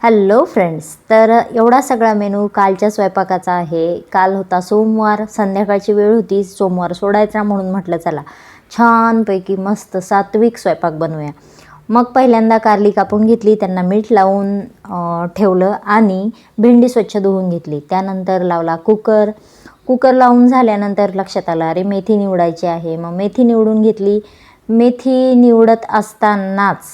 Hello friends, तर एवढा सगळा मेनू कालच्या स्वयंपाकाचा आहे. काल होता सोमवार, संध्याकाळची वेळ होती, सोमवार सोडायचा म्हणून म्हटलं चला छानपैकी मस्त सात्विक स्वयंपाक बनवूया. मग पहिल्यांदा कारली कापून घेतली, त्यांना मीठ लावून ठेवलं आणि भेंडी स्वच्छ धुवून घेतली. त्यानंतर लावला कुकर लावून झाल्यानंतर लक्षात आलं अरे मेथी निवडायची आहे. मग मेथी निवडून घेतली. मेथी निवडत असतानाच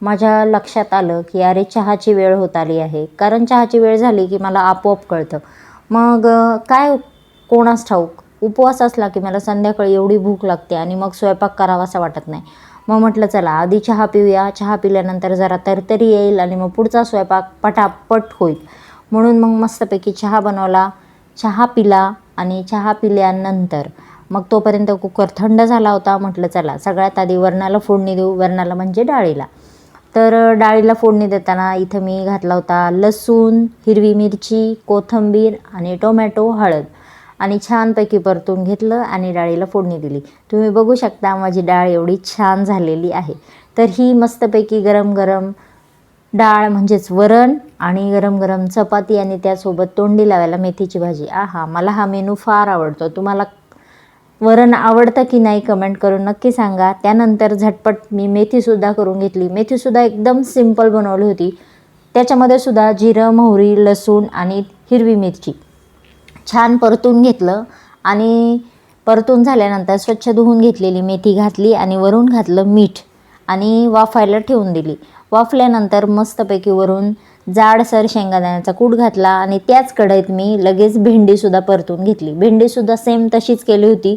माझ्या लक्षात आलं की अरे चहाची वेळ होत आली आहे. कारण चहाची वेळ झाली की मला आपोआप कळतं. मग काय कोणास ठाऊक उपवास असला की मला संध्याकाळी एवढी भूक लागते आणि मग स्वयंपाक करावासा वाटत नाही. मग म्हटलं चला आधी चहा पिऊया, चहा पिल्यानंतर जरा तरतरी येईल आणि मग पुढचा स्वयंपाक पटापट होईल. म्हणून मग मस्तपैकी चहा बनवला, चहा पिला आणि चहा पिल्यानंतर मग तोपर्यंत कुकर थंड झाला होता. म्हटलं चला सगळ्यात आधी वरणाला फोडणी देऊ, वरणाला म्हणजे डाळीला. तर डाळीला फोडणी देताना इथं मी घातला होता लसूण, हिरवी मिरची, कोथिंबीर आणि टोमॅटो, हळद आणि छानपैकी परतून घेतलं आणि डाळीला फोडणी दिली. तुम्ही बघू शकता माझी डाळ एवढी छान झालेली आहे. तर ही मस्तपैकी गरम गरम डाळ म्हणजेच वरण आणि गरम गरम चपाती आणि त्यासोबत तोंडी लावायला मेथीची भाजी. आहा, मला हा मेनू फार आवडतो. तुम्हाला वरण आवडतं की नाही कमेंट करून नक्की सांगा. त्यानंतर झटपट मी मेथीसुद्धा करून घेतली. मेथीसुद्धा एकदम सिंपल बनवली होती. त्याच्यामध्ये सुद्धा जिरं, मोहरी, लसूण आणि हिरवी मिरची छान परतून घेतलं आणि परतून झाल्यानंतर स्वच्छ धुवून घेतलेली मेथी घातली आणि वरून घातलं मीठ आणि वाफायला ठेवून दिली. वाफल्यानंतर मस्तपैकी वरून जाडसर शेंगदाण्याचा कूट घातला आणि त्याच कढईत मी लगेच भेंडीसुद्धा परतून घेतली. भेंडीसुद्धा सेम तशीच केली होती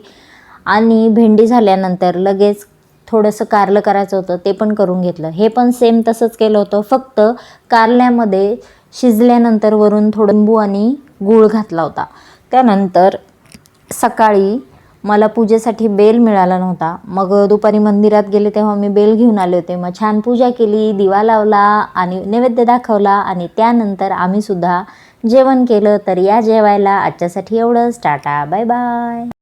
आणि भेंडी झाल्यानंतर लगेच थोडंसं कारलं करायचं होतं, ते पण करून घेतलं. हे पण सेम तसंच केलं होतं, फक्त कारल्यामध्ये शिजल्यानंतर वरून थोडं लिंबू आणि गूळ घातला होता. त्यानंतर सकाळी मला पूजेसाठी बेल मिळाला नव्हता. मग दुपारी मंदिरात गेले तेव्हा मी बेल घेऊन आले होते. मग छान पूजा केली, दिवा लावला आणि नैवेद्य दाखवला आणि त्यानंतर आम्हीसुद्धा जेवण केलं. तर या जेवायला. आजच्यासाठी एवढंच. Tata, bye bye.